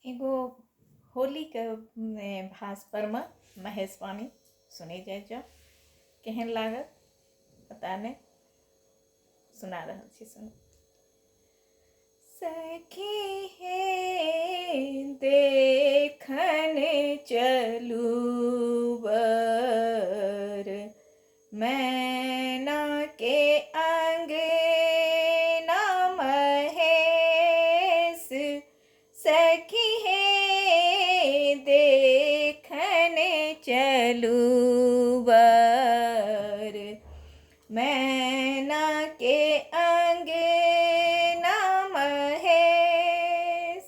एगो होली के भास पर में महेशवाणी सुनी जाए जो केहन लागत पता नहीं। सुना रहल छी सुन। सखी हे देखन चलू बर मैना के अंगना महेश। सखी हे देखन चलू बर मैना के अंगना महेश।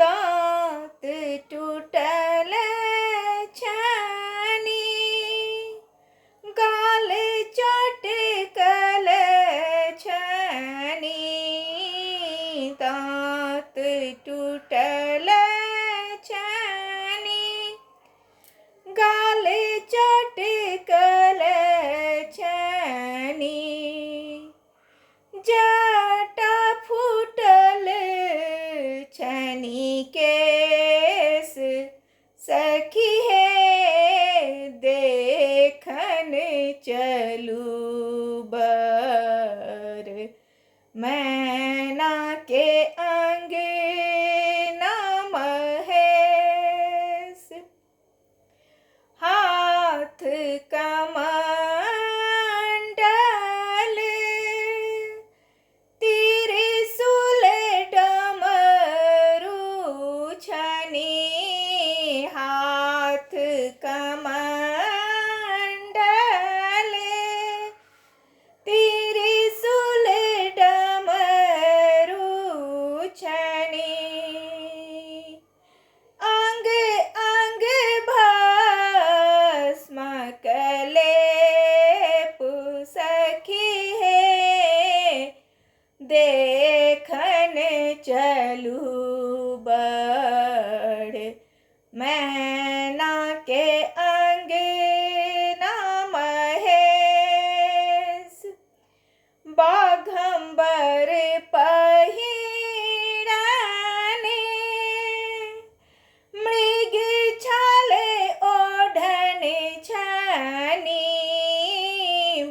दांत टूटल छानी गाल चटकल छानी। दांत टूटल छानी गाल चटकल छानी। जटा फूटल छानी केस। सखी हे देखन चलू बर मैना के अंगना महेश। हाथ कमंडल त्रिशूल डमरू छनी। हाथ कमंडल त्रिशूल डमरू छनी। अंग अंग भस्म कलेप। सखी हे देखन चलू बड़ मैना के अंगना महेश। बाघंबर पहिराने मृग छाल ओढ़न छानी।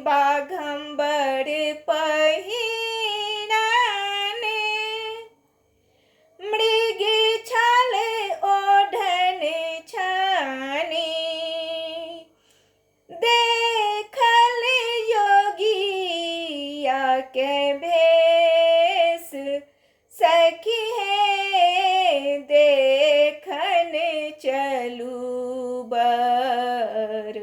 बाघंबर पहिराने मृग छाल ओढ़न छानी। देखल योगिया के भेष। सखी हे देखन चलू बर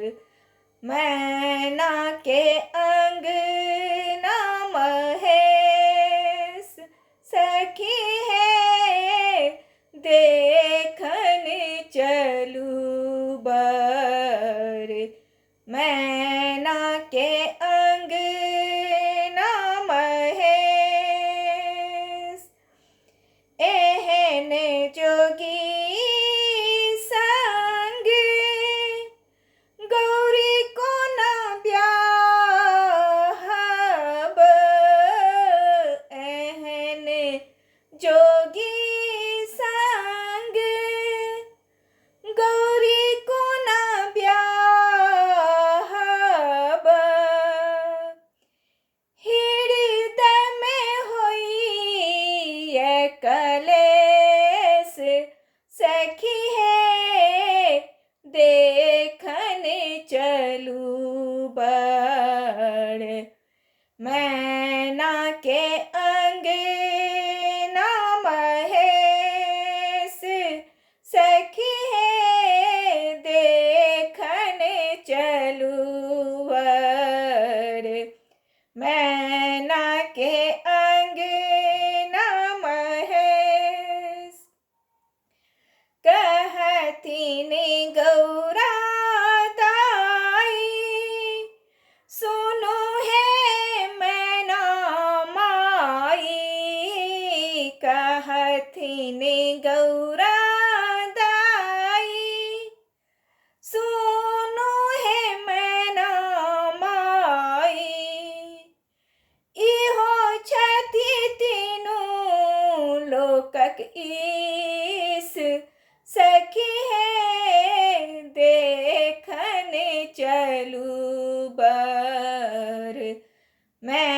मैना के अंगना महेश। सखी हे देखन चलू बर मैना के अंगना महेश। एहन जोगी संग गौरी को न ब्याहब। एहन जोगी संग गौरी को न ब्याहब। हृदय में होई कलेश। सखी हे देखन चलू बड़ मैना के अंगना महेश। सखी हे देखन चलू बड़ मैना के अंगना महेश। कहथिन गौरा दाई सुनु हे मैना माई। कहथिन गौरा दाई सुनु हे मैना माई। इहो छथि तीनू लोकक ई सखी है देखने चलू बर। मैं